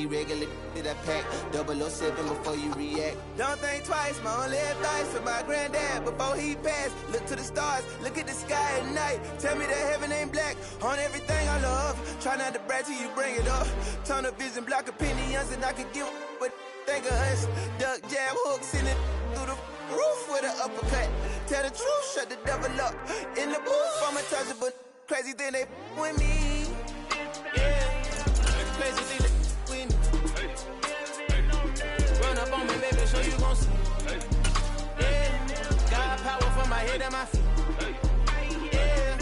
these regular that I pack. 007 before you react. Don't think twice, my only advice for my granddad before he passed. Look to the stars, look at the sky at night. Tell me that heaven ain't black on everything I love. Try not to brag till you bring it up. Turn the vision, block opinions, and I could give but think of us. Duck, jab, hooks in it through the roof with an uppercut. Tell the truth, shut the devil up. In the booth, I'm untouchable. Crazy thing they with me. Yeah, crazy thing they with me. Run up on me, baby, so you gon' see. Yeah, got power from my head and my feet. Yeah.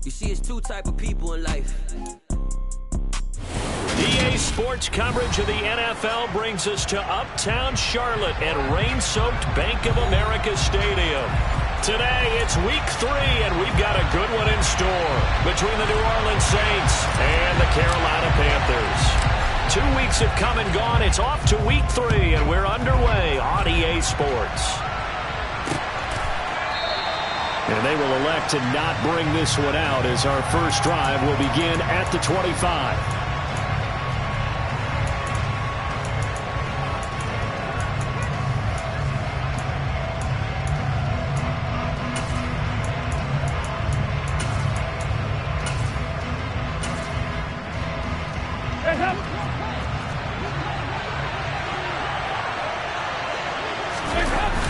You see, it's two type of people in life. EA Sports coverage of the NFL brings us to Uptown Charlotte at rain-soaked Bank of America Stadium. Today, it's Week 3, and we've got a good one in store between the New Orleans Saints and the Carolina Panthers. 2 weeks have come and gone. It's off to Week 3, and we're underway on EA Sports. And they will elect to not bring this one out as our first drive will begin at the 25.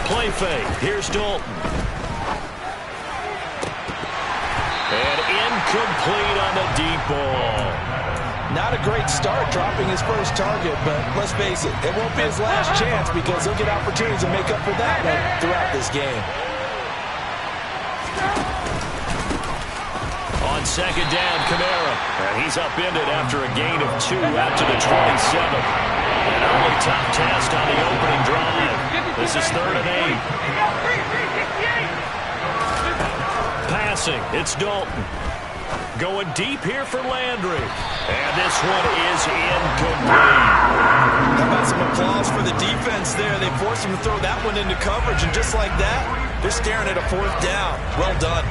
Play fake. Here's Dalton. And incomplete on the deep ball. Not a great start dropping his first target, but let's face it, it won't be his last chance because he'll get opportunities to make up for that one throughout this game. On second down, Kamara. And he's upended after a gain of 2 out to the 27. An early tough test on the opening drive. This is 3rd and 8. Passing, it's Dalton. Going deep here for Landry. And this one is incomplete. How about some applause for the defense there? They forced him to throw that one into coverage, and just like that, they're staring at a 4th down. Well done.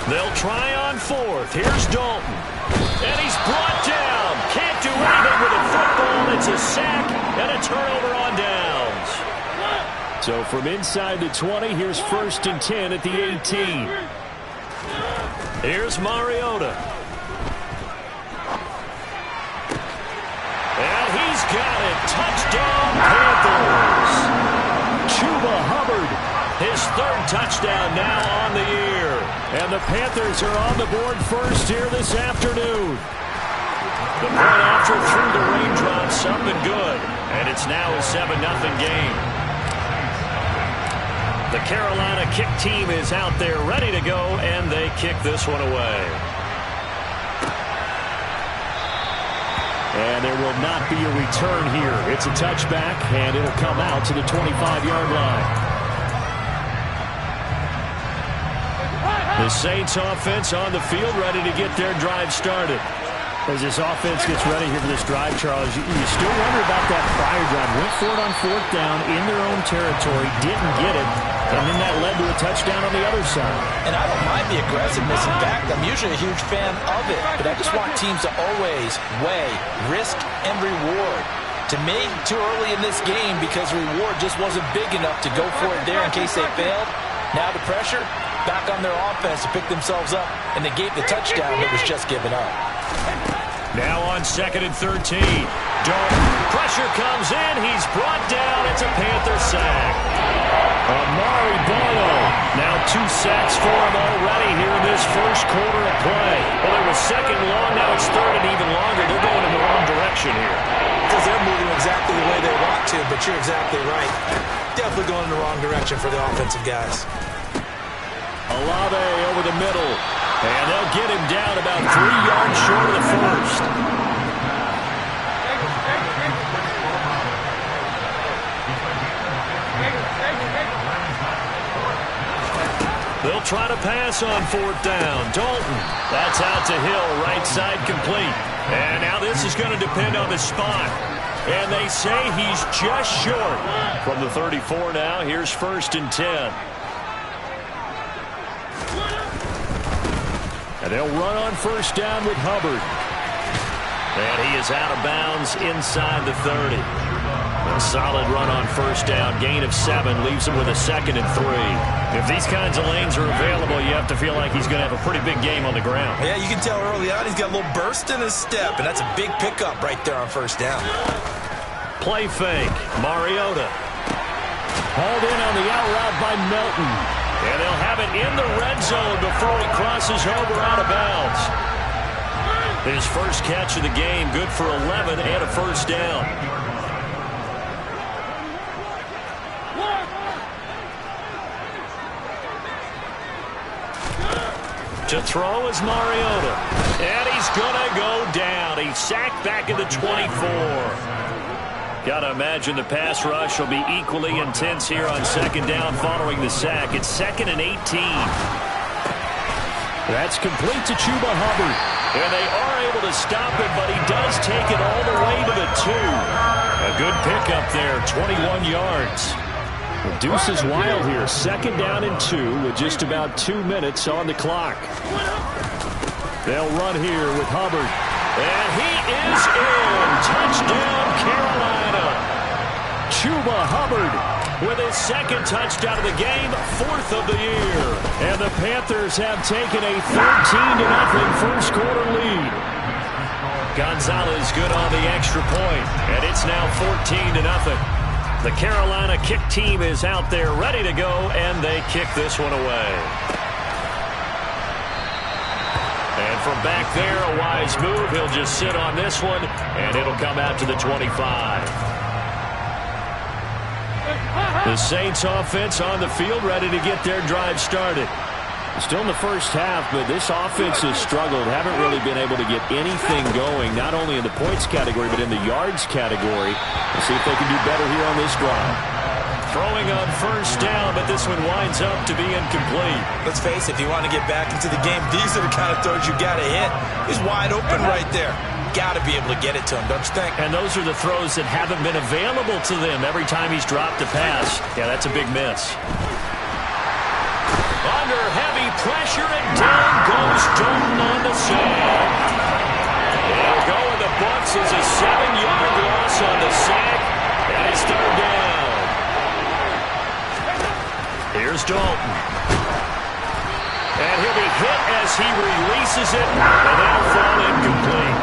They'll try on 4th. Here's Dalton. And he's brought down. Can't do anything with a football. It's a sack and a turnover on downs. So from inside the 20, here's 1st and 10 at the 18. Here's Mariota. And he's got it. Touchdown, Panthers. Chuba Hubbard. His 3rd touchdown now on the year. And the Panthers are on the board first here this afternoon. The point after through the raindrops, something good. And it's now a 7-0 game. The Carolina kick team is out there ready to go, and they kick this one away. And there will not be a return here. It's a touchback, and it'll come out to the 25-yard line. The Saints offense on the field ready to get their drive started. As this offense gets ready here for this drive, Charles, you still wonder about that prior drive. Went for it on 4th down in their own territory, didn't get it, and then that led to a touchdown on the other side. And I don't mind the aggressiveness. In fact, I'm usually a huge fan of it, but I just want teams to always weigh risk and reward. To me, too early in this game because reward just wasn't big enough to go for it there in case they failed. Now the pressure back on their offense to pick themselves up, and they gave the touchdown that was just given up. Now on 2nd and 13. Dalton. Pressure comes in. He's brought down. It's a Panther sack. Amari Barlow. Now 2 sacks for him already here in this first quarter of play. Well, it was 2nd long. Now it's 3rd and even longer. They're going in the wrong direction here. Because they're moving exactly the way they want to, but you're exactly right. Definitely going in the wrong direction for the offensive guys. Olave over the middle. And they'll get him down about 3 yards short of the first. They'll try to pass on 4th down. Dalton. That's out to Hill. Right side complete. And now this is going to depend on the spot. And they say he's just short. From the 34 now, here's 1st and 10. And they'll run on 1st down with Hubbard. And he is out of bounds inside the 30. A solid run on 1st down. Gain of 7 leaves him with a 2nd and 3. If these kinds of lanes are available, you have to feel like he's going to have a pretty big game on the ground. Yeah, you can tell early on he's got a little burst in his step, and that's a big pickup right there on 1st down. Play fake. Mariota. Hauled in on the out route by Melton. And they'll have it in the red zone before he crosses over out of bounds. His first catch of the game, good for 11 and a 1st down. To throw is Mariota. And he's going to go down. He's sacked back at the 24. Got to imagine the pass rush will be equally intense here on 2nd down following the sack. It's 2nd and 18. That's complete to Chuba Hubbard. And they are able to stop him, but he does take it all the way to the 2. A good pickup there, 21 yards. The deuce is wild here. 2nd down and 2 with just about 2 minutes on the clock. They'll run here with Hubbard. And he is in. Touchdown, Carolina. Chuba Hubbard with his 2nd touchdown of the game, 4th of the year. And the Panthers have taken a 13-0 first quarter lead. Gonzalez good on the extra point, and it's now 14-0. The Carolina kick team is out there ready to go, and they kick this one away. And from back there, a wise move. He'll just sit on this one, and it'll come out to the 25. The Saints offense on the field, ready to get their drive started. Still in the first half, but this offense has struggled. Haven't really been able to get anything going, not only in the points category, but in the yards category. We'll see if they can do better here on this drive. Throwing on 1st down, but this one winds up to be incomplete. Let's face it, if you want to get back into the game, these are the kind of throws you got to hit. He's wide open right there. Got to be able to get it to him, don't you think? And those are the throws that haven't been available to them every time he's dropped a pass. Yeah, that's a big miss. Under heavy pressure, and down goes Dalton on the sack. It'll go in the books as a 7-yard loss on the sack, and it's 3rd down. Here's Dalton. And he'll be hit as he releases it, and that'll fall incomplete.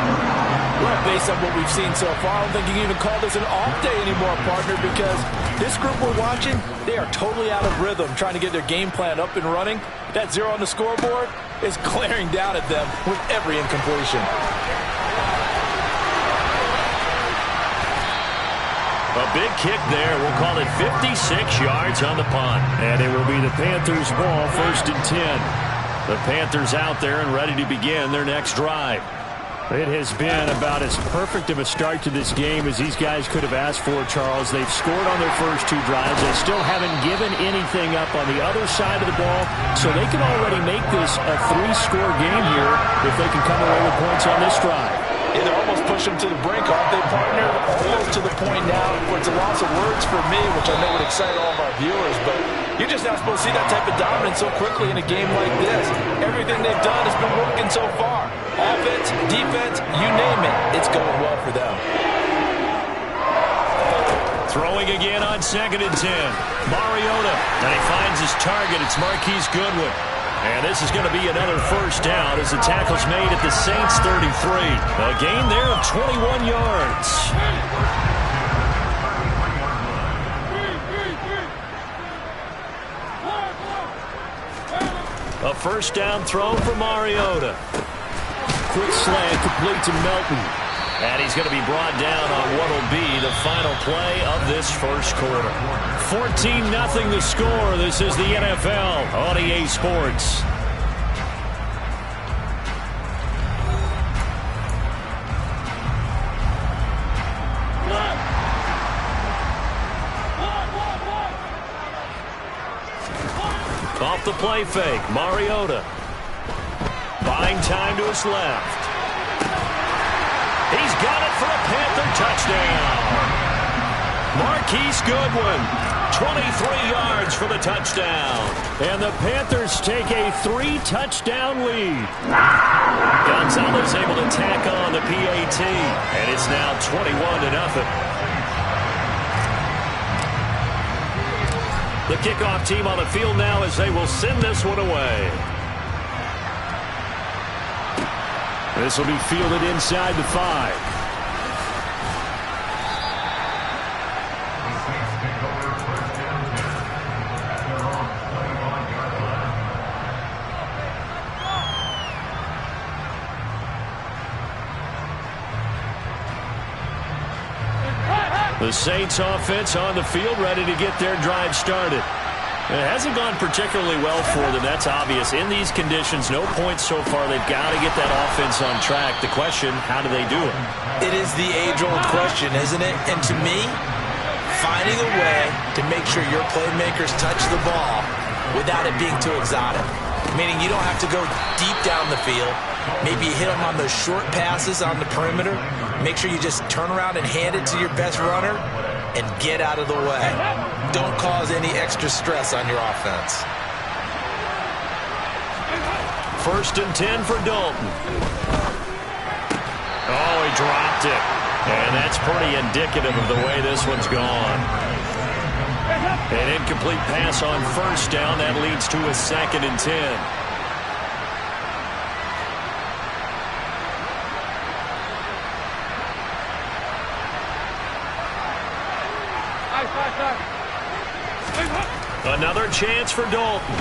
Well, based on what we've seen so far, I don't think you can even call this an off day anymore, partner, because this group we're watching, they are totally out of rhythm, trying to get their game plan up and running. That 0 on the scoreboard is glaring down at them with every incompletion. A big kick there. We'll call it 56 yards on the punt. And it will be the Panthers' ball, 1st and 10. The Panthers out there and ready to begin their next drive. It has been about as perfect of a start to this game as these guys could have asked for, Charles. They've scored on their first 2 drives. They still haven't given anything up on the other side of the ball, so they can already make this a 3-score game here if they can come away with points on this drive. Yeah, they're almost pushing them to the brink, aren't they, partner? Almost to the point now where it's a loss of words for me, which I know would excite all of our viewers, but you're just not supposed to see that type of dominance so quickly in a game like this. Everything they've done has been working so far. Offense, defense, you name it, it's going well for them. Throwing again on 2nd and 10. Mariota, and he finds his target. It's Marquise Goodwin. And this is going to be another 1st down as the tackle's made at the Saints' 33. A gain there of 21 yards. A 1st down throw for Mariota. Quick slant complete to Melton. And he's going to be brought down on what will be the final play of this first quarter. 14-0 the score. This is the NFL on EA Sports. Off the play fake, Mariota. Buying time to his left. He's got it for a Panther touchdown. Marquise Goodwin, 23 yards for the touchdown. And the Panthers take a 3-touchdown lead. Gonzalez able to tack on the PAT, and it's now 21-0. The kickoff team on the field now as they will send this one away. This will be fielded inside the 5. The Saints offense on the field ready to get their drive started. It hasn't gone particularly well for them. That's obvious. In these conditions, no points so far. They've got to get that offense on track. The question, how do they do it? It is the age-old question, isn't it? And to me, finding a way to make sure your playmakers touch the ball without it being too exotic. Meaning you don't have to go deep down the field. Maybe you hit them on those short passes on the perimeter. Make sure you just turn around and hand it to your best runner and get out of the way. Don't cause any extra stress on your offense. 1st and 10 for Dalton. Oh, he dropped it. And that's pretty indicative of the way this one's gone. An incomplete pass on 1st down. That leads to a 2nd and 10. Another chance for Dalton.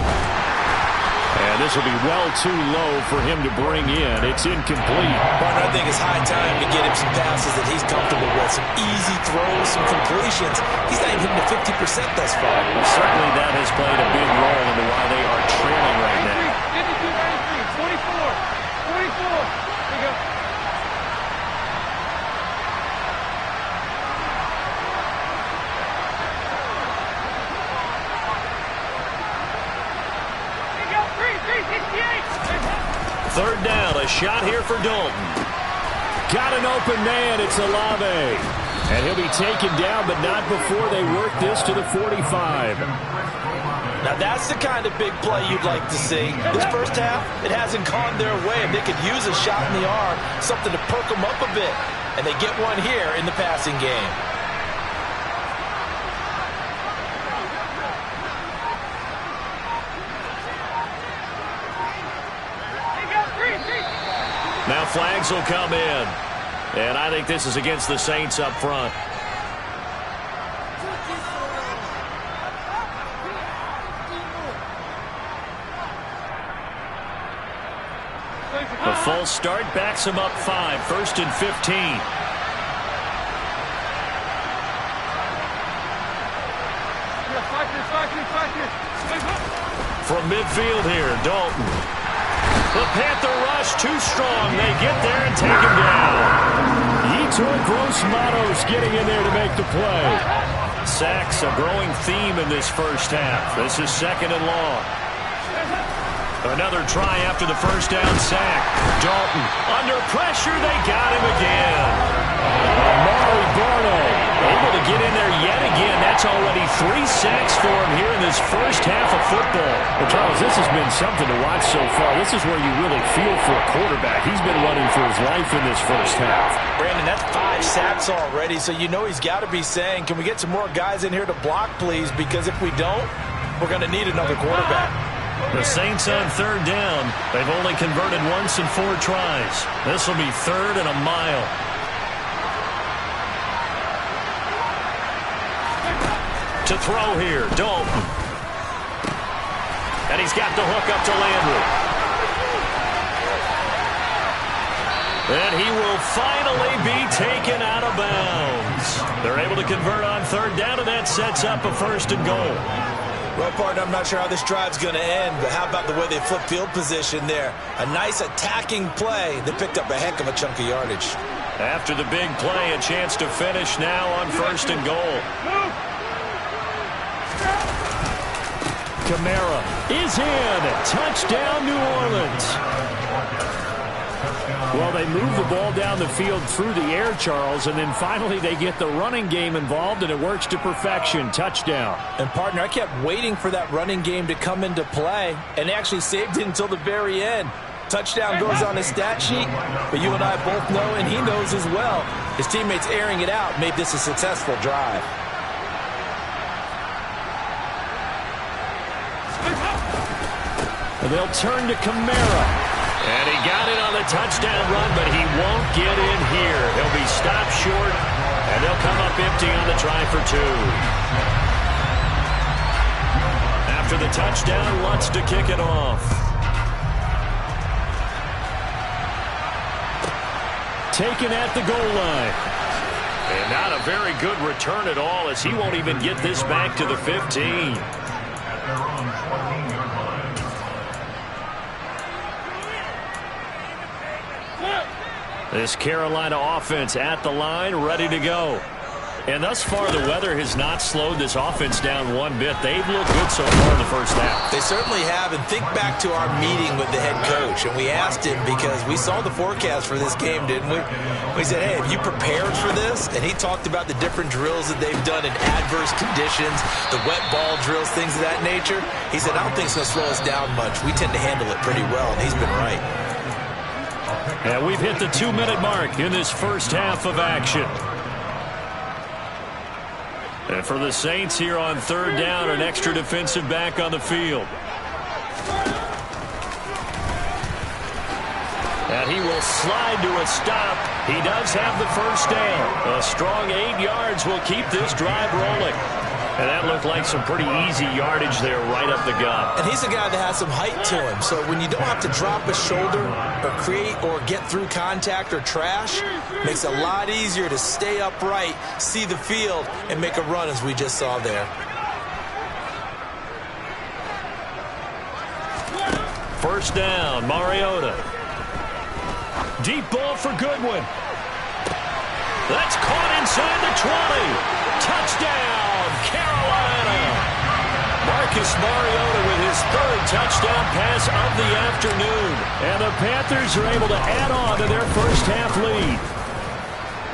And this will be well too low for him to bring in. It's incomplete. But I think it's high time to get him some passes that he's comfortable with. Some easy throws, some completions. He's not even hitting the 50% thus far. Well, certainly that has played a big role into why they are trailing right now. 52-93, 24. Here we go. Third down, a shot here for Dalton. Got an open man, it's Olave. And he'll be taken down, but not before they work this to the 45. Now that's the kind of big play you'd like to see. This first half, it hasn't gone their way. If they could use a shot in the arm, something to perk them up a bit. And they get one here in the passing game. Now flags will come in. And I think this is against the Saints up front. The false start backs him up 5. 1st and 15. From midfield here, Dalton. The Panther rush too strong. They get there and take him down. Yetur Gross-Matos getting in there to make the play. Sacks a growing theme in this first half. This is 2nd and long. Another try after the first down sack. Dalton under pressure. They got him again. Amari Barno able to get in there yet again. That's already 3 sacks for him here in this first half of football. Well, Charles, this has been something to watch so far. This is where you really feel for a quarterback. He's been running for his life in this first half. Brandon, that's 5 sacks already, so you know he's got to be saying, can we get some more guys in here to block, please? Because if we don't, we're going to need another quarterback. The Saints on 3rd down. They've only converted once in 4 tries. This will be 3rd and a mile. To throw here, Dalton. And he's got the hook up to Landry. And he will finally be taken out of bounds. They're able to convert on third down, and that sets up a 1st and goal. Well, partner, I'm not sure how this drive's going to end, but how about the way they flip field position there? A nice attacking play. They picked up a heck of a chunk of yardage. After the big play, a chance to finish now on 1st and goal. Kamara is in. Touchdown, New Orleans. Well, they move the ball down the field through the air, Charles, and then finally they get the running game involved, and it works to perfection. Touchdown. And, partner, I kept waiting for that running game to come into play, and actually saved it until the very end. Touchdown goes on his stat sheet, but you and I both know, and he knows as well, his teammates airing it out made this a successful drive. And they'll turn to Kamara. And he got it on the touchdown run, but he won't get in here. He'll be stopped short, and they'll come up empty on the try for 2. After the touchdown, wants to kick it off. Taken at the goal line. And not a very good return at all, as he won't even get this back to the 15. This Carolina offense at the line, ready to go. And thus far, the weather has not slowed this offense down one bit. They've looked good so far in the first half. They certainly have, and think back to our meeting with the head coach, and we asked him because we saw the forecast for this game, didn't we? We said, hey, have you prepared for this? And he talked about the different drills that they've done in adverse conditions, the wet ball drills, things of that nature. He said, I don't think it's going to slow us down much. We tend to handle it pretty well, and he's been right. And we've hit the 2-minute mark in this first half of action. And for the Saints here on third down, an extra defensive back on the field. And he will slide to a stop. He does have the first down. A strong 8 yards will keep this drive rolling. And that looked like some pretty easy yardage there right up the gut. And he's a guy that has some height to him. So when you don't have to drop a shoulder or create or get through contact or trash, makes it a lot easier to stay upright, see the field, and make a run as we just saw there. First down, Mariota. Deep ball for Goodwin. That's caught inside the 20. Touchdown, Carolina. Marcus Mariota with his 3rd touchdown pass of the afternoon. And the Panthers are able to add on to their first half lead.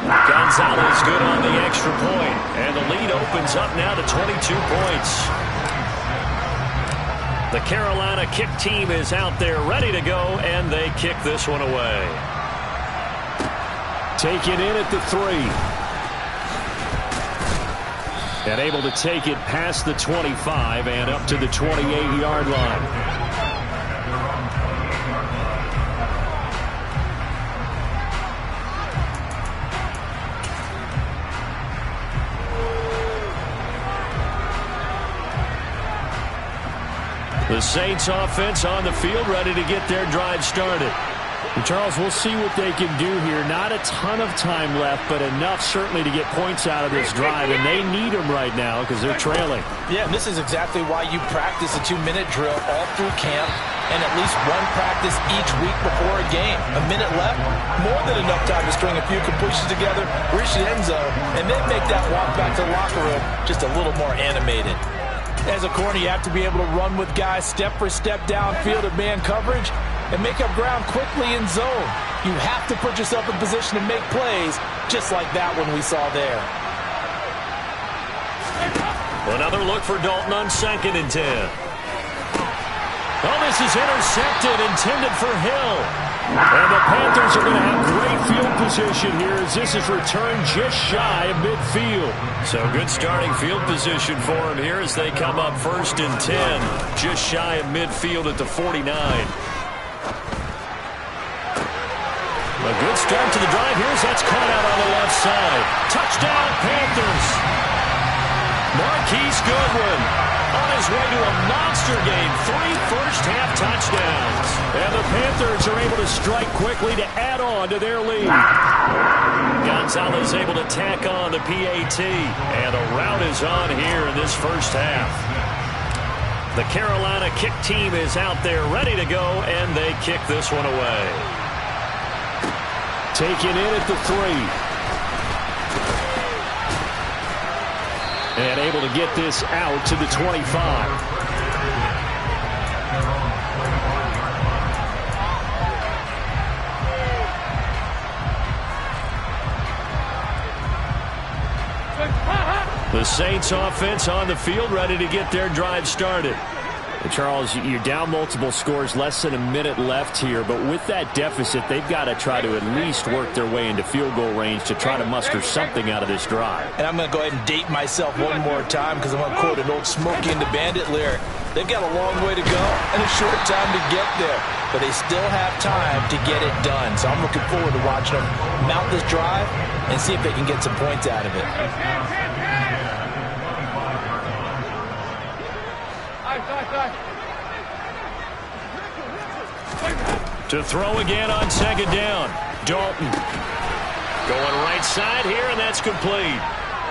Gonzalez good on the extra point. And the lead opens up now to 22 points. The Carolina kick team is out there ready to go, and they kick this one away. Taken in at the 3. And able to take it past the 25 and up to the 28-yard line. The Saints offense on the field, ready to get their drive started. And Charles, we'll see what they can do here. Not a ton of time left, but enough certainly to get points out of this drive, and they need them right now because they're trailing. Yeah, and this is exactly why you practice a 2-minute drill all through camp and at least one practice each week before a game. A minute left, more than enough time to string a few completions together, reach the end zone, and then make that walk back to the locker room just a little more animated. As a corner, you have to be able to run with guys step for step downfield in man coverage and make up ground quickly in zone. You have to put yourself in position to make plays, just like that one we saw there. Another look for Dalton on 2nd and 10. Oh, this is intercepted, intended for Hill. And the Panthers are going to have great field position here as this is returned just shy of midfield. So good starting field position for them here as they come up 1st and 10, just shy of midfield at the 49. A good start to the drive. Here's that's caught out on the left side. Touchdown, Panthers. Marquise Goodwin on his way to a monster game. 3 first-half touchdowns. And the Panthers are able to strike quickly to add on to their lead. Gonzalez able to tack on the PAT. And the rout is on here in this first half. The Carolina kick team is out there ready to go, and they kick this one away. Taken in at the 3. And able to get this out to the 25. The Saints offense on the field ready to get their drive started. Charles, you're down multiple scores, less than a minute left here, but with that deficit, they've got to try to at least work their way into field goal range to try to muster something out of this drive. And I'm going to go ahead and date myself one more time because I'm going to quote an old Smokey and the Bandit lyric. They've got a long way to go and a short time to get there, but they still have time to get it done. So I'm looking forward to watching them mount this drive and see if they can get some points out of it. To throw again on second down. Dalton going right side here, and that's complete.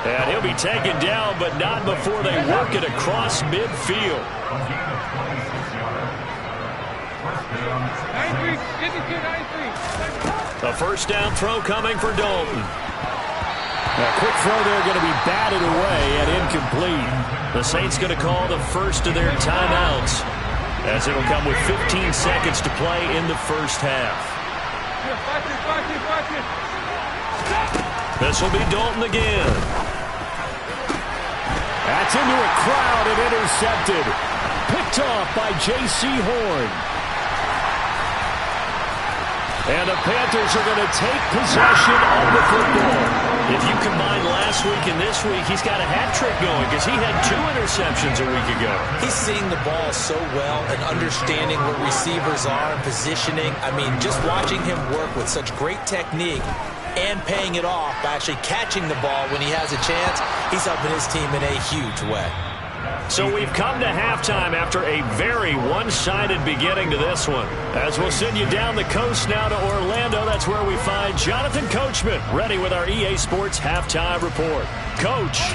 And he'll be taken down, but not before they work it across midfield. A first down throw coming for Dalton. A quick throw there going to be batted away and incomplete. The Saints going to call the first of their timeouts, as it'll come with 15 seconds to play in the first half. This will be Dalton again. That's into a crowd and intercepted. Picked off by J.C. Horn. And the Panthers are going to take possession of the football. If you combine last week and this week, he's got a hat trick going because he had 2 interceptions a week ago. He's seeing the ball so well and understanding where receivers are and positioning. I mean, just watching him work with such great technique and paying it off by actually catching the ball when he has a chance, he's helping his team in a huge way. So we've come to halftime after a very one-sided beginning to this one. As we'll send you down the coast now to Orlando, that's where we find Jonathan Coachman, ready with our EA Sports Halftime Report. Coach.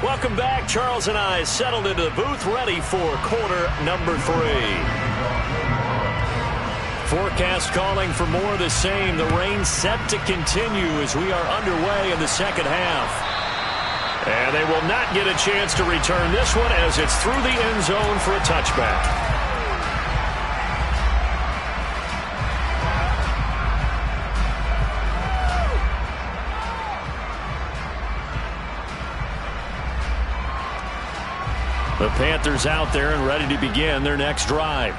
Welcome back. Charles and I settled into the booth, ready for quarter number 3. Forecast calling for more of the same. The rain set to continue as we are underway in the second half. And they will not get a chance to return this one as it's through the end zone for a touchback. The Panthers out there and ready to begin their next drive.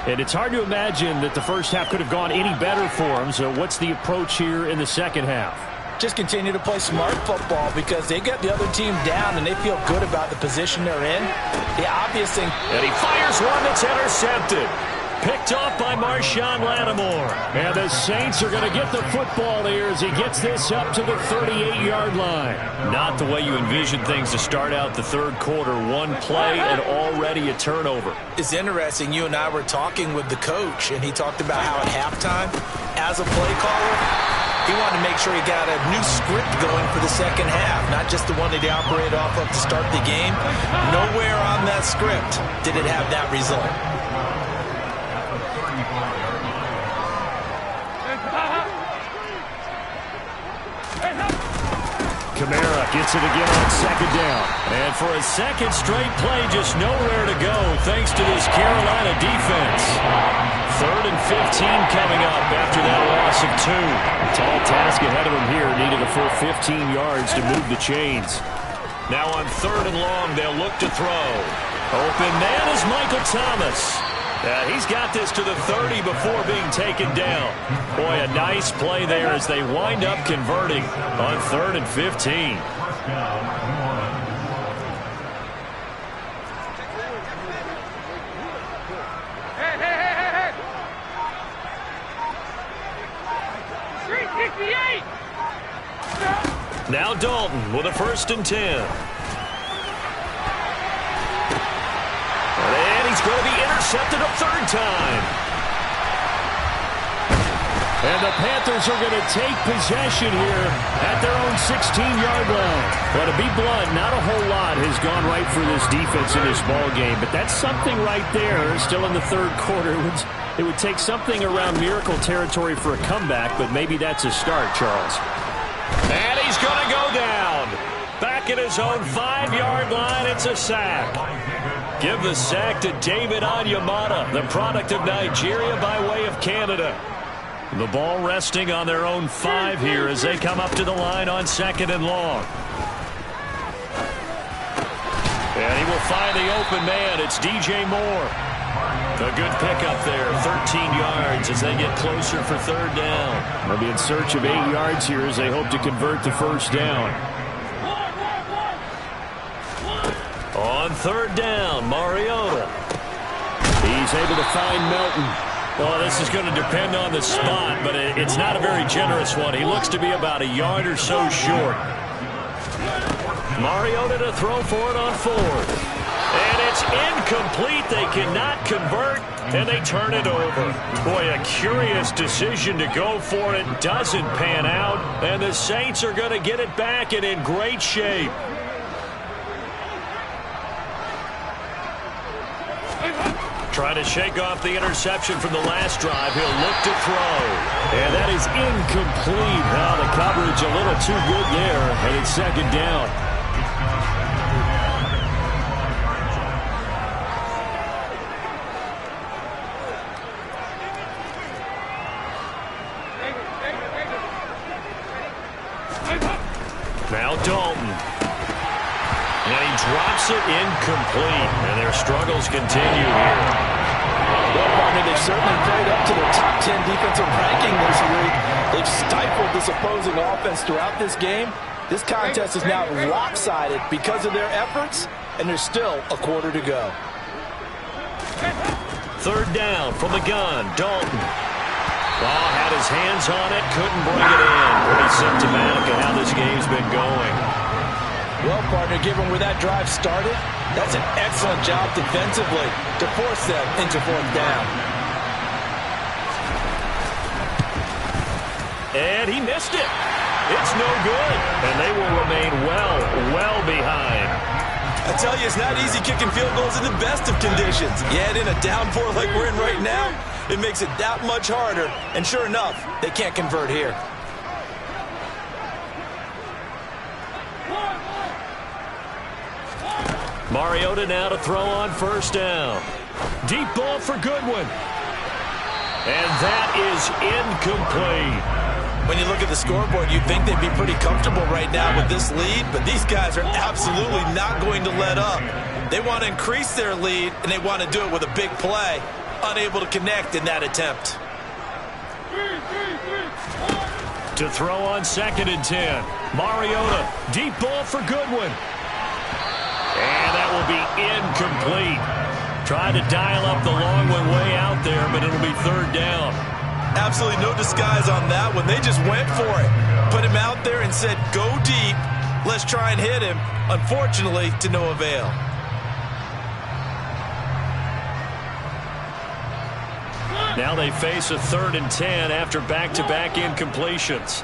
And it's hard to imagine that the first half could have gone any better for them. So what's the approach here in the second half? Just continue to play smart football because they get the other team down and they feel good about the position they're in. The obvious thing. And he fires one that's intercepted. Picked off by Marshawn Lattimore. And the Saints are going to get the football here as he gets this up to the 38-yard line. Not the way you envision things to start out the third quarter. One play and already a turnover. It's interesting. You and I were talking with the coach, and he talked about how at halftime, as a play caller, he wanted to make sure he got a new script going for the second half, not just the one that he operated off of to start the game. Nowhere on that script did it have that result. Kamara gets it again on second down. And for a second straight play, just nowhere to go thanks to this Carolina defense. 3rd and 15 coming up after that loss of 2. Tall task ahead of him here, needing a full 15 yards to move the chains. Now on 3rd and long, they'll look to throw. Open man is Michael Thomas. He's got this to the 30 before being taken down. Boy, a nice play there as they wind up converting on 3rd and 15. Now Dalton with a 1st and 10. intercepted a third time. And the Panthers are going to take possession here at their own 16-yard line. But to be blunt, not a whole lot has gone right for this defense in this ball game. But that's something right there. Still in the third quarter. It would take something around miracle territory for a comeback, but maybe that's a start, Charles. And he's going to go down. Back at his own 5-yard line, it's a sack. Give the sack to David Onyemata, the product of Nigeria by way of Canada. The ball resting on their own 5 here as they come up to the line on 2nd and long. And he will find the open man. It's DJ Moore. A good pickup there, 13 yards as they get closer for 3rd down. They'll be in search of 8 yards here as they hope to convert the 1st down. On 3rd down, Mariota. He's able to find Melton. Well, this is going to depend on the spot, but it's not a very generous one. He looks to be about a yard or so short. Mariota to throw for it on 4th. And it's incomplete. They cannot convert, and they turn it over. Boy, a curious decision to go for it. Doesn't pan out, and the Saints are going to get it back and in great shape. Trying to shake off the interception from the last drive. He'll look to throw. And that is incomplete. Now the coverage a little too good there. And it's 2nd down. Now Dalton. And he drops it incomplete. And their struggles continue here. Well, partner, they've certainly played up to their top 10 defensive ranking this week. They've stifled this opposing offense throughout this game. This contest is now lopsided because of their efforts, and there's still a quarter to go. 3rd down from the gun. Dalton. Well, had his hands on it, couldn't bring it in. Pretty symptomatic of how this game's been going. Well, partner, given where that drive started, that's an excellent job defensively to force them into 4th down. And he missed it. It's no good. And they will remain well behind. I tell you, it's not easy kicking field goals in the best of conditions. Yet in a downpour like we're in right now, it makes it that much harder. And sure enough, they can't convert here. Mariota now to throw on 1st down. Deep ball for Goodwin. And that is incomplete. When you look at the scoreboard, you'd think they'd be pretty comfortable right now with this lead, but these guys are absolutely not going to let up. They want to increase their lead, and they want to do it with a big play. Unable to connect in that attempt. To throw on 2nd and 10. Mariota, deep ball for Goodwin. And that will be incomplete. Tried to dial up the long one way out there, but it'll be 3rd down. Absolutely no disguise on that one. They just went for it. Put him out there and said, go deep. Let's try and hit him. Unfortunately, to no avail. Now they face a 3rd and 10 after back-to-back incompletions.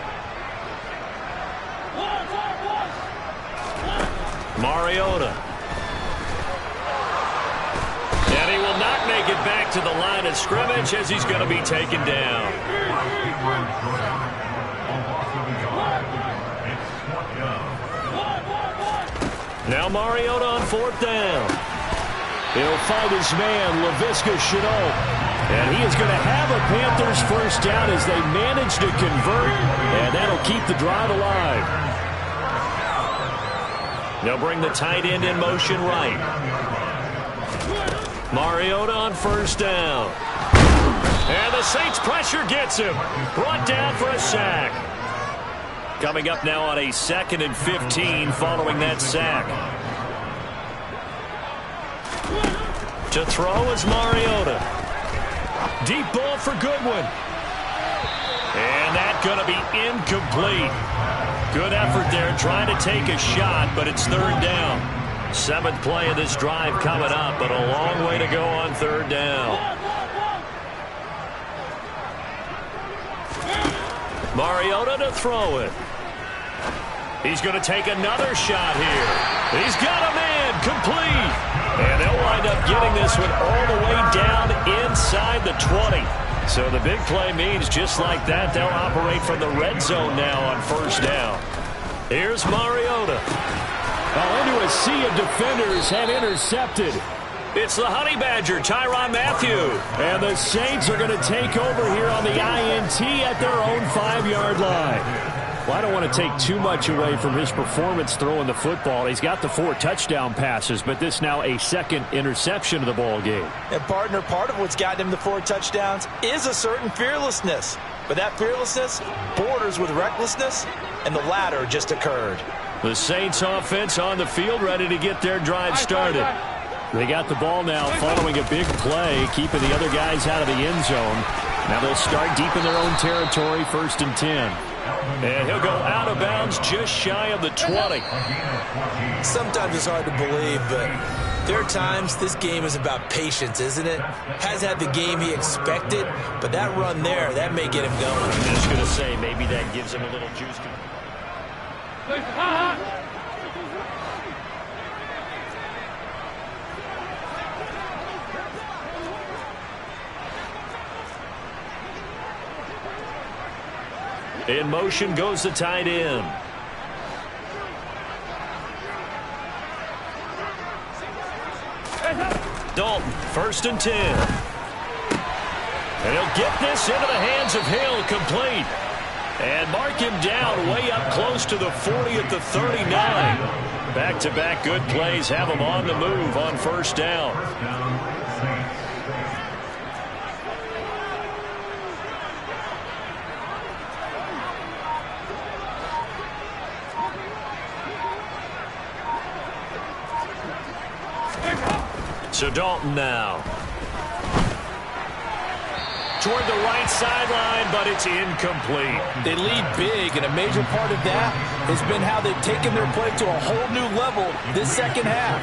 Mariota. And he will not make it back to the line of scrimmage as he's going to be taken down. Now Mariota on 4th down. He'll find his man, Laviska Shenault. And he is going to have a Panthers 1st down as they manage to convert, and that'll keep the drive alive. They'll bring the tight end in motion right. Mariota on 1st down. And the Saints pressure gets him. Brought down for a sack. Coming up now on a 2nd and 15 following that sack. To throw is Mariota. Deep ball for Goodwin. And that's going to be incomplete. Good effort there trying to take a shot, but it's 3rd down. Seventh play of this drive coming up, but a long way to go on third down. Mariota to throw it. He's going to take another shot here. He's got a man complete. And they'll wind up getting this one all the way down inside the 20. So the big play means just like that, they'll operate from the red zone now on first down. Here's Mariota. Well, into a sea of defenders and intercepted. It's the Honey Badger, Tyrann Mathieu. And the Saints are going to take over here on the INT at their own 5-yard line. Well, I don't want to take too much away from his performance throwing the football. He's got the 4 touchdown passes, but this now a second interception of the ball game. And, partner, part of what's gotten him the 4 touchdowns is a certain fearlessness. But that fearlessness borders with recklessness, and the latter just occurred. The Saints offense on the field, ready to get their drive started. They got the ball now following a big play, keeping the other guys out of the end zone. Now they'll start deep in their own territory, 1st and 10. And he'll go out of bounds just shy of the 20. Sometimes it's hard to believe, but there are times this game is about patience, isn't it? Has had the game he expected, but that run there, that may get him going. I'm just going to say maybe that gives him a little juice. In motion goes the tight end. Dalton, 1st and 10. And he'll get this into the hands of Hill, complete. And mark him down way up close to the 40 at the 39. Back-to-back good plays have him on the move on first down. So Dalton now. Toward the right sideline, but it's incomplete. They lead big, and a major part of that has been how they've taken their play to a whole new level this second half.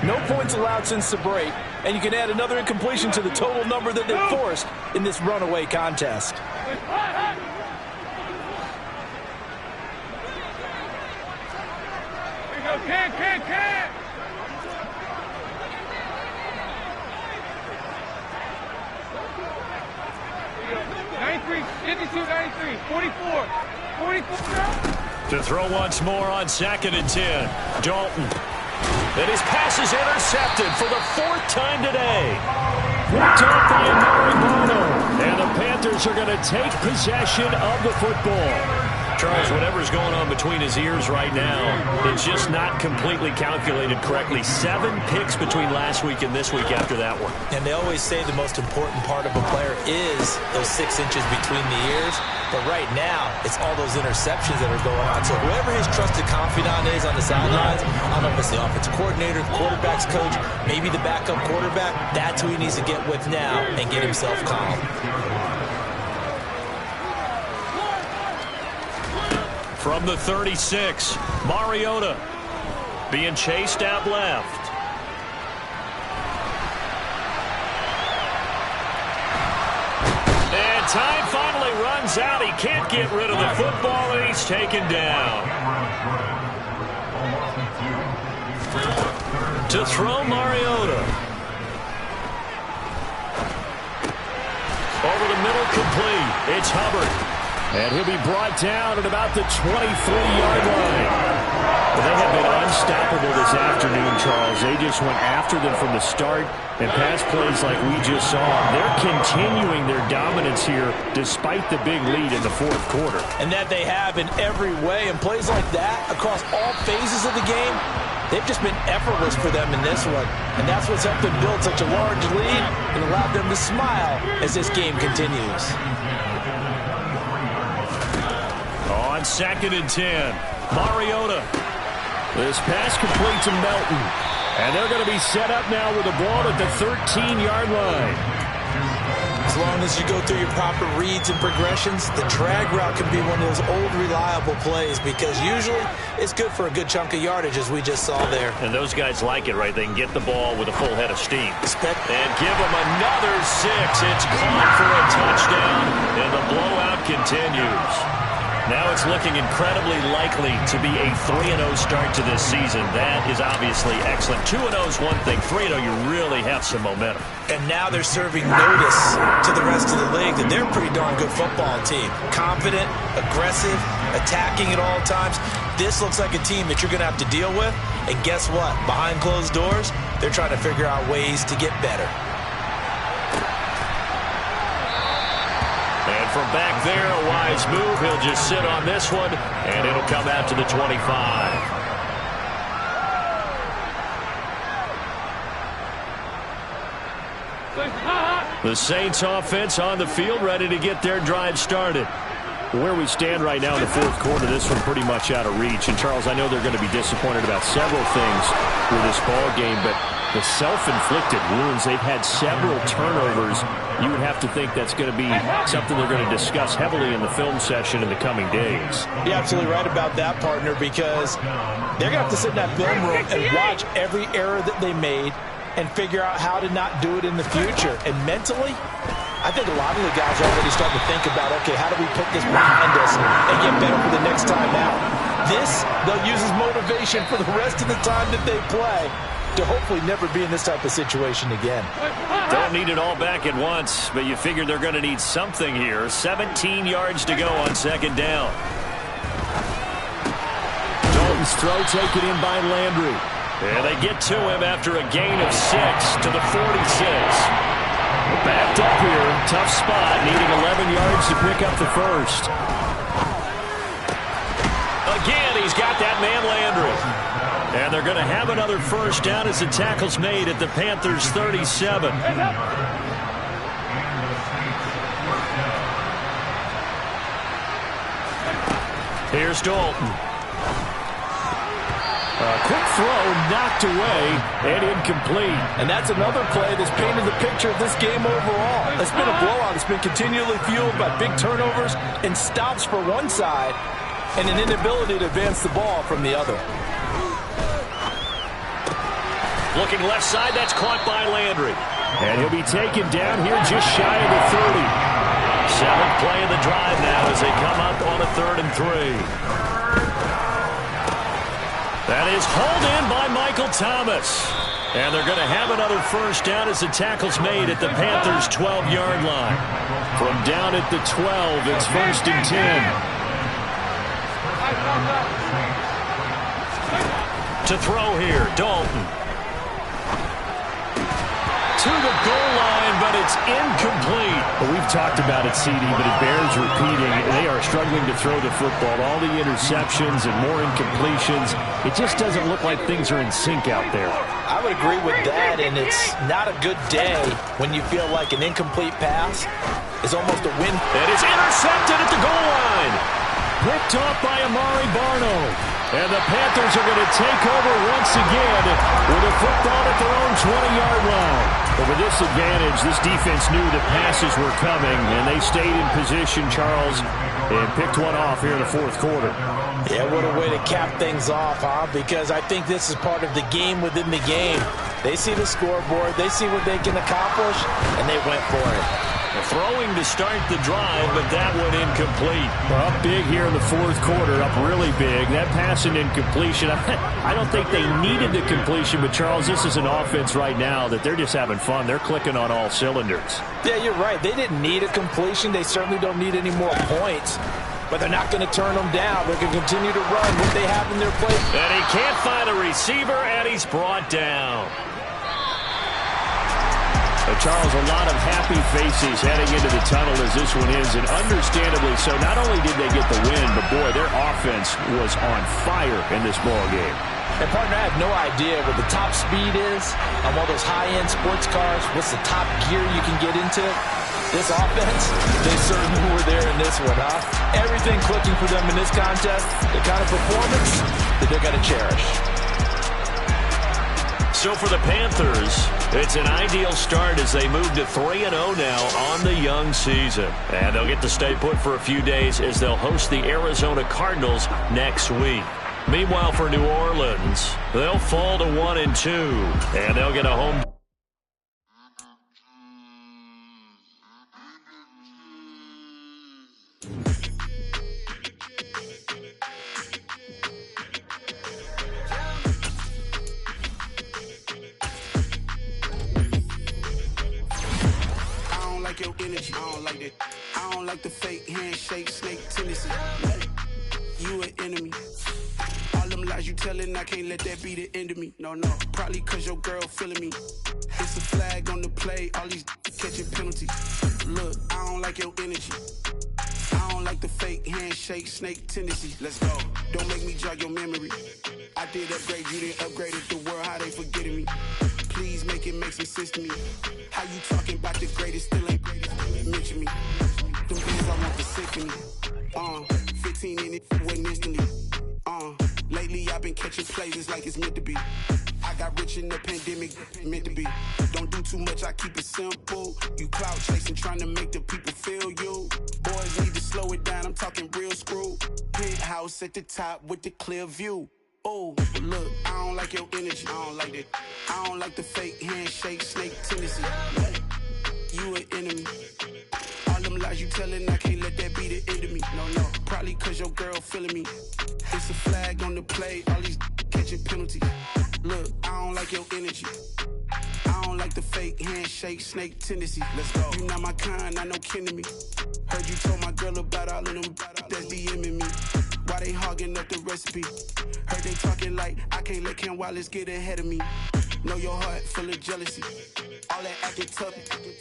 No points allowed since the break, and you can add another incompletion to the total number that they've forced in this runaway contest. Can. 52, 93, 44. To throw once more on 2nd and 10. Dalton. And his pass is intercepted for the 4th time today. And the Panthers are going to take possession of the football. Charles, whatever's going on between his ears right now, it's just not completely calculated correctly. 7 picks between last week and this week after that one. And they always say the most important part of a player is those 6 inches between the ears. But right now, it's all those interceptions that are going on. So whoever his trusted confidant is on the sidelines, I don't know if it's the offensive coordinator, the quarterback's coach, maybe the backup quarterback, that's who he needs to get with now and get himself calm. From the 36, Mariota being chased out left. And time finally runs out. He can't get rid of the football, and he's taken down. To throw, Mariota. Over the middle, complete. It's Hubbard. And he'll be brought down at about the 23-yard line. Well, they have been unstoppable this afternoon, Charles. They just went after them from the start, and pass plays like we just saw. They're continuing their dominance here despite the big lead in the 4th quarter. And that they have in every way. And plays like that across all phases of the game, they've just been effortless for them in this one. And that's what's helped them build such a large lead and allowed them to smile as this game continues. On 2nd and 10, Mariota. This pass complete to Melton. And they're going to be set up now with the ball at the 13-yard line. So long as you go through your proper reads and progressions, the drag route can be one of those old reliable plays because usually it's good for a good chunk of yardage as we just saw there. And those guys like it, right? They can get the ball with a full head of steam. And give them another 6. It's caught for a touchdown, and the blowout continues. Now it's looking incredibly likely to be a 3-0 start to this season. That is obviously excellent. 2-0 is one thing. 3-0, you really have some momentum. And now they're serving notice to the rest of the league that they're a pretty darn good football team. Confident, aggressive, attacking at all times. This looks like a team that you're going to have to deal with. And guess what? Behind closed doors, they're trying to figure out ways to get better. And from back there, a wise move. He'll just sit on this one, and it'll come out to the 25. The Saints offense on the field, ready to get their drive started. Where we stand right now in the fourth quarter, this one pretty much out of reach. And, Charles, I know they're going to be disappointed about several things with this ball game, but the self-inflicted wounds, they've had several turnovers. You would have to think that's going to be something they're going to discuss heavily in the film session in the coming days. You're absolutely right about that, partner, because they're going to have to sit in that film room and watch every error that they made and figure out how to not do it in the future. And mentally, I think a lot of the guys are already starting to think about, okay, how do we put this behind us and get better for the next time out? This, they'll use as motivation for the rest of the time that they play to hopefully never be in this type of situation again. Don't need it all back at once, but you figure they're going to need something here. 17 yards to go on second down. Dalton's throw taken in by Landry. And they get to him after a gain of 6 to the 46. Backed up here, tough spot, needing 11 yards to pick up the first. Again, he's got that man Landry. And they're going to have another first down as the tackle's made at the Panthers 37. Here's Dalton. A quick throw knocked away and incomplete. And that's another play that's painted the picture of this game overall. It's been a blowout. It's been continually fueled by big turnovers and stops for one side and an inability to advance the ball from the other. Looking left side, that's caught by Landry. And he'll be taken down here just shy of the 30. 7th play of the drive now as they come up on a 3rd and 3. That is hauled in by Michael Thomas. And they're going to have another first down as the tackle's made at the Panthers' 12-yard line. From down at the 12, it's 1st and 10. To throw here, Dalton. To the goal line, but it's incomplete. Well, we've talked about it, CD, but it bears repeating. They are struggling to throw the football. All the interceptions and more incompletions. It just doesn't look like things are in sync out there. I would agree with that, and it's not a good day when you feel like an incomplete pass is almost a win. It is intercepted at the goal line. Picked off by Amari Barno. And the Panthers are going to take over once again with a football at their own 20-yard line. Over this advantage, this defense knew the passes were coming, and they stayed in position, Charles, and picked one off here in the fourth quarter. Yeah, what a way to cap things off, huh? Because I think this is part of the game within the game. They see the scoreboard, they see what they can accomplish, and they went for it. Throwing to start the drive, but that one incomplete. Up big here in the fourth quarter, up really big. That pass and incompletion, I don't think they needed the completion, but Charles, this is an offense right now that they're just having fun. They're clicking on all cylinders. Yeah, you're right. They didn't need a completion. They certainly don't need any more points, but they're not going to turn them down. They're going to continue to run what they have in their play. And he can't find a receiver, and he's brought down. Charles, a lot of happy faces heading into the tunnel as this one ends, and understandably so. Not only did they get the win, but, boy, their offense was on fire in this ball game. And, partner, I have no idea what the top speed is on all those high-end sports cars. What's the top gear you can get into? This offense, they certainly were there in this one, huh? Everything clicking for them in this contest, the kind of performance that they're going to cherish. So for the Panthers, it's an ideal start as they move to 3-0 now on the young season. And they'll get to stay put for a few days as they'll host the Arizona Cardinals next week. Meanwhile, for New Orleans, they'll fall to 1-2, and they'll get a home. Your energy, I don't like that. I don't like the fake handshake, snake tendency. You an enemy. All them lies you telling, I can't let that be the end of me. No, probably cause your girl feeling me. It's a flag on the play, all these catching penalties. Look, I don't like your energy. I don't like the fake handshake, snake tendency. Let's go. Don't make me jog your memory. I did upgrade, you didn't upgrade it. The world, how they forgetting me. Please make it make some sense to me. How you talking about the greatest, still ain't greatest? Mention me. Them things I want the symphony. 15 in it, went instantly. Lately I've been catching plays, it's like it's meant to be. I got rich in the pandemic, meant to be. Don't do too much, I keep it simple. You clout chasing, trying to make the people feel you. Boys need to slow it down, I'm talking real screw. Penthouse at the top with the clear view. Oh, look, I don't like your energy. I don't like that. I don't like the fake handshake, snake tendency. You an enemy. All them lies you telling, I can't let that be the end of me. No, probably cause your girl feeling me. It's a flag on the play, all these catching penalties. Look, I don't like your energy. I don't like the fake handshake, snake tendency. Let's go. You not my kind, I know kin to me. Heard you told my girl about all of them that's DMing me. Why they hogging up the recipe? Heard they talking like I can't let Ken Wallace get ahead of me. Know your heart full of jealousy. All that acting tough,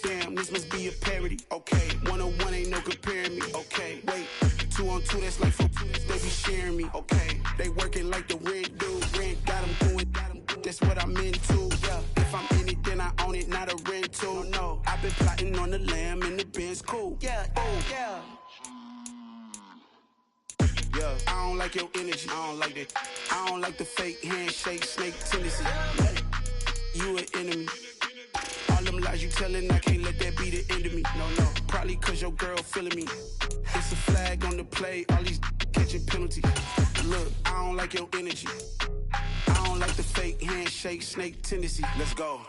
damn, this must be a parody. Okay, 1-on-1 ain't no comparing me. Okay, wait, 2-on-2, that's like 4, they be sharing me. Okay, they working like the rent dude. Rent got them doing, that's what I'm into. Yeah, if I'm in it, then I own it, not a rental. No, I've been plotting on the lamb and the Benz cool. Yeah, oh, yeah. Yeah, I don't like your energy, I don't like that. I don't like the fake handshake, snake tendency. You an enemy. All them lies you telling, I can't let that be the end of me. No, probably cause your girl feeling me. It's a flag on the play, all these catching penalties. Look, I don't like your energy. I don't like the fake handshake, snake tendency. Let's go.